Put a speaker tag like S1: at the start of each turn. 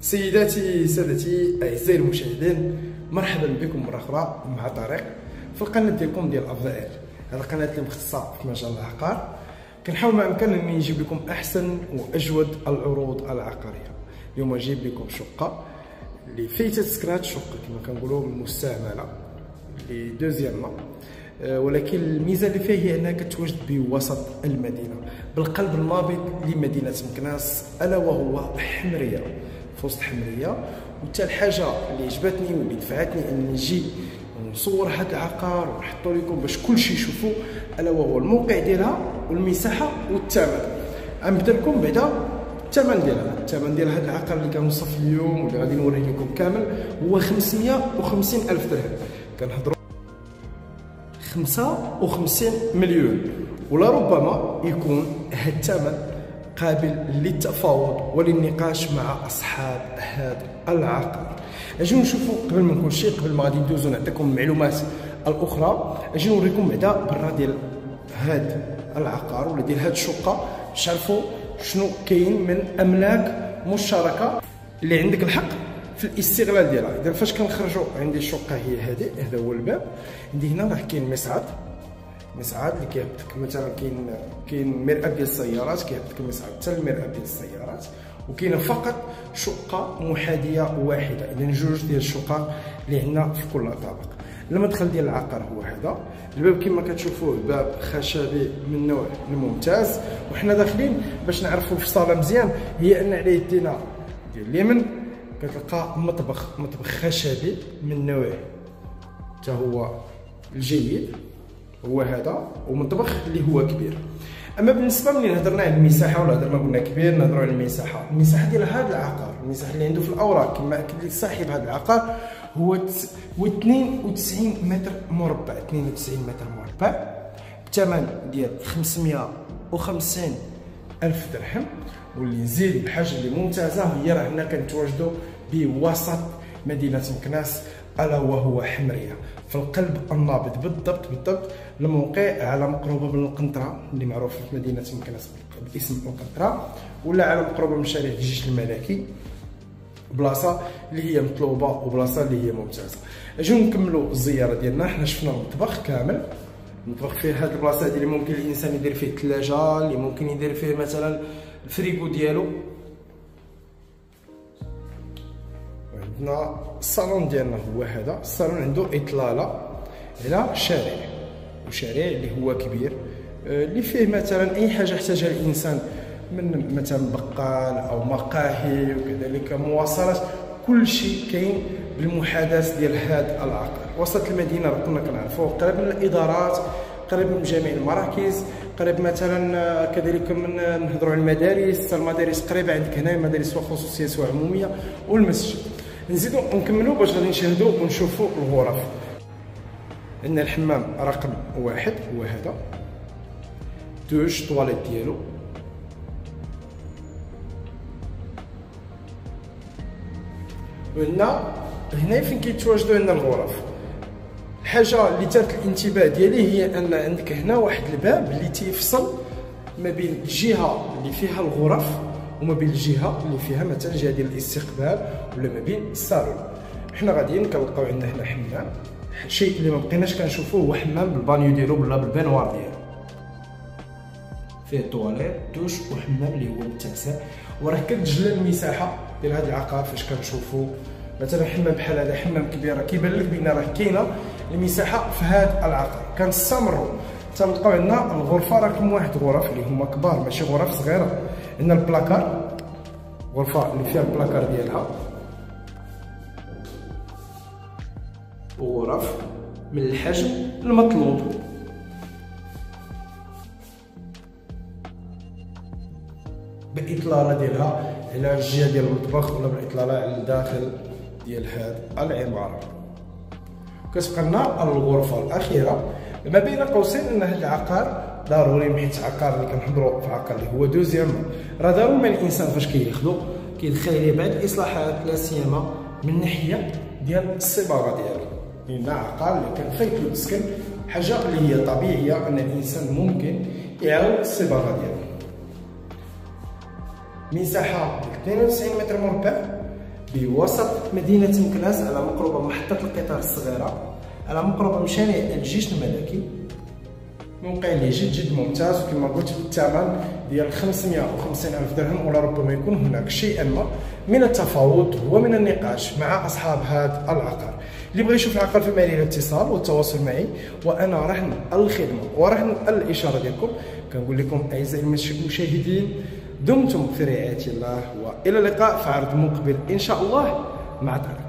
S1: سيداتي سادتي اعزائي المشاهدين، مرحبا بكم مره اخرى مع طارق في القناه ديالكم ديال افضائيل. هذه القناه اللي مختصه في مجال العقار، كنحاول ما امكن اني نجيب لكم احسن واجود العروض العقاريه. اليوم جايب لكم شقه اللي فايته سكرات، شقه كما كنقولوا مستعمله اللي دوزيامون، ولكن الميزه اللي فيها هي انها كتواجد بوسط المدينه بالقلب النابض لمدينه مكناس، الا وهو حمريه، في وسط حمريه. وحتى الحاجه اللي عجبتني واللي دفعتني اني نجي نصور هذا العقار ونحطو لكم باش كلشي يشوفوا، الا وهو الموقع ديالها والمساحه والثمن. غنبدا لكم بعدا الثمن ديالها. الثمن ديال هذا العقار اللي كنوصف اليوم واللي غادي نوريه لكم كامل هو 550 الف درهم. كنهضروا 55 مليون، ولا ربما يكون هذا الثمن قابل للتفاوض وللنقاش مع اصحاب هذا العقار. اجيو نشوفوا قبل ما نقول شيء، قبل ما غادي ندوزو نعطيكم المعلومات الاخرى، اجي نوريكم بعدا برا ديال هذا العقار ولا ديال هذه الشقه باش تعرفوا شنو كاين من املاك مشتركه اللي عندك الحق في الاستغلال ديالها. اذا فاش كنخرجوا عندي الشقه هي هذه، هذا هو الباب. عندي هنا راه كاين مصعد اللي كيهبطك مثلا، كاين مرآة ديال السيارات كيهبطك المصعد حتى المرآة ديال السيارات، وكاينه فقط شقه محاذيه واحده، اذا جوج ديال الشقق اللي عندنا في كل طابق. المدخل ديال العقار هو هذا الباب كما كتشوفوه، باب خشبي من النوع الممتاز. وحنا داخلين باش نعرفوا في الصاله مزيان، هي ان على يدينا ديال اليمين كتلقى مطبخ خشبي من نوع حتى هو الجيد، هو هذا، ومطبخ اللي هو كبير. اما بالنسبه ملي هضرنا على المساحه ولا هضرنا قلنا كبير، نهضروا على المساحه ديال هذا العقار، المساحه اللي عنده في الاوراق كما اكد لك صاحب هذا العقار هو 92 متر مربع، 92 متر مربع بثمن ديال 550 الف درهم. واللي نزيد الحاجه اللي ممتازه هي راه حنا كنتواجدوا بوسط مدينه مكناس، الا وهو حمريه في القلب النابض بالضبط. الموقع على مقربه من القنطره اللي معروفه في مدينه مكناس باسم القنطره، ولا على مقربه من شارع الجيش الملكي، بلاصه اللي هي مطلوبه وبلاصه اللي هي ممتازه. اجيو نكملوا الزياره ديالنا. حنا شفنا المطبخ كامل، المطبخ فيه هذه البلاصه اللي ممكن الانسان يدير فيه الثلاجه، اللي ممكن يدير فيه مثلا الفريكو ديالو. عندنا الصالون ديالنا هو هذا، الصالون عنده اطلاله على شارع، وشارع اللي هو كبير، اللي فيه مثلا اي حاجه احتاجها الانسان من مثلا بقال او مقاهي، وكذلك مواصلات، كل شيء كاين بالمحاذاه ديال هذا العقار. وسط المدينه كنا كنعرفوه، قريب من الادارات، قريب من جميع المراكز، قريب مثلا كذلك من نهضروا على المدارس. المدارس قريبه عندك هنا، مدارس سواء خصوصيه سواء عموميه، والمسجد. نزيدو نكملوا باش غادي نشاهدوا ونشوفوا الغرف. عندنا الحمام رقم 1 هو هذا، دوش طواليت ديالو، وعندنا هنا فين كيتواجدوا عندنا الغرف. الحاجه اللي تات الانتباه ديالي هي ان عندك هنا واحد الباب اللي تيفصل ما بين الجهه اللي فيها الغرف وما بين الجهه اللي فيها مثلا الجهه ديال الاستقبال، ولا ما بين الصالون. حنا غاديين كنلقاو عندنا هنا حمام. الشيء اللي ما بقيناش كنشوفوه هو حمام بالبانيو ديالو ولا بالبانوار ديالو، فيه طواليت دوش وحمام اللي هو متسع. وراه كتجلى المساحه ديال هذا العقار فاش كنشوفوا مثلا حمام بحال هذا، حمام كبير، كيبان لك بان راه كاينه المساحه في هذا العقار. كنستمروا تنلقاو عندنا الغرفه رقم 1، غرف اللي هما كبار ماشي غرف صغيره. عندنا البلاكار، غرفه اللي فيها البلاكار ديالها، وغرف من الحجم المطلوب. بالاطلاله ديالها على الجهه ديال المطبخ، ولا بالاطلاله على الداخل ديال هذه العماره. كتبقى لنا الغرفه الاخيره ما بين قوسين، ان هذا العقار ضروري، حيت عقار اللي كنهضروا في عقار اللي هو دوزيام، راه ضروري ما الانسان فاش كياخذو كيدخل عليه بعض الاصلاحات، لا سيما من ناحيه ديال الصباغه ديالو، لان عقار اللي كنفيكلو تسكن حاجه اللي هي طبيعيه ان الانسان ممكن يعاود الصباغه ديالو. مساحه 92 متر مربع، بوسط مدينة مكناس، على مقربة محطة القطار الصغيرة، على مقربة من شارع الجيش الملكي. موقع اللي جد ممتاز، وكما قلت بالثمن ديال 550,000 درهم، ولا ربما يكون هناك شيئا ما من التفاوض ومن النقاش مع اصحاب هذا العقار. اللي بغى يشوف العقار فما عليه الاتصال والتواصل معي، وانا رهن الخدمه ورهن الاشاره ديالكم. كنقول لكم اعزائي المشاهدين، دمتم في رعايه الله، والى اللقاء في عرض مقبل ان شاء الله مع دارك.